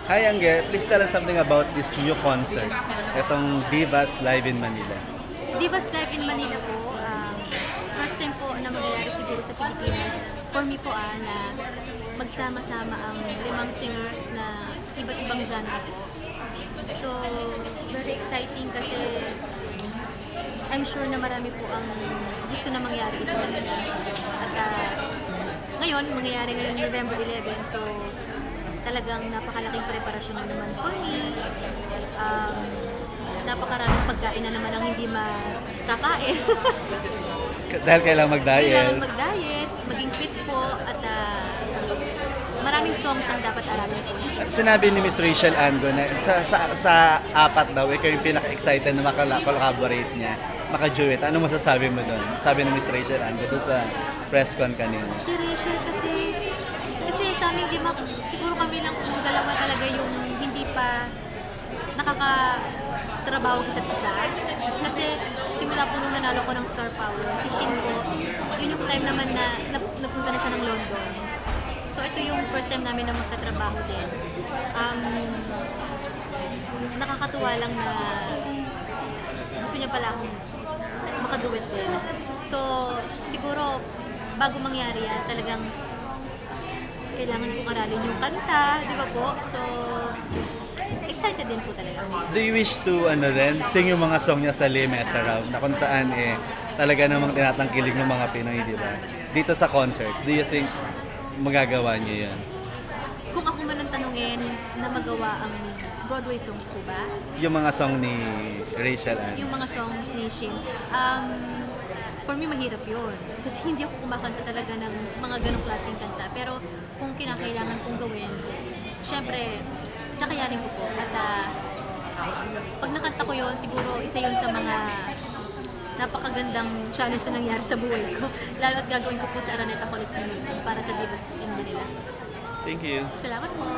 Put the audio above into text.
Hi Angge, please tell us something about this new concert. Itong Divas Live in Manila. Divas Live in Manila po, first time po na mangyayari siguro sa Pilipinas. For me po na magsama-sama ang 5 singers na iba't ibang genre po. So, very exciting kasi I'm sure na marami po ang gusto na mangyari ito talaga. At ngayon, mangyayari ngayon November 11, so talagang napakalaking preparasyon na naman for me. Napakaraming pagkain na naman ang hindi makakain. Dahil kailangan mag-diet. Kailangan mag-diet, maging fit po, at maraming songs ang dapat aramin po. Sinabi ni Miss Rachel Ango na sa apat daw, ikaw yung pinaka-excited na makalaborate niya, maka-duet. Ano masasabi mo doon? Sabi ni Miss Rachel Ango doon sa press con kanina. Si Rachel kasi sa aming lima, siguro kami lang kung dalawa talaga yung hindi pa nakakatrabaho isa't isa. Kasi simula po nung nanalo ko ng Star Power, si Shin po, yun yung time naman na napunta na siya ng London. So ito yung first time namin na magkatrabaho din. Nakakatuwa lang na gusto niya pala akong makaduet din. So siguro bago mangyari yan, talagang kailangan kong aralin yung kanta, di ba po? So, excited din po talaga. Do you wish to sing yung mga song niya sa Les Miserables na kung saan talaga namang tinatangkilig ng mga Pinoy, di ba? Dito sa concert, do you think magagawa niya yan? Kung ako man ang tanungin na magawa ang Broadway songs po ba? Yung mga song ni Rachel Ann. Yung mga songs ni Shin. For me, mahirap yun. Kasi hindi ako kumakanta talaga ng mga ganong klaseng kanta. Pero kung kinakailangan kong gawin, syempre, nakayanin ko po. At pag nakanta ko yun, siguro isa yun sa mga napakagandang challenge na nangyari sa buhay ko. Lalo at gagawin ko po sa Araneta Coliseum para sa Divas in Manila. Thank you. Salamat po.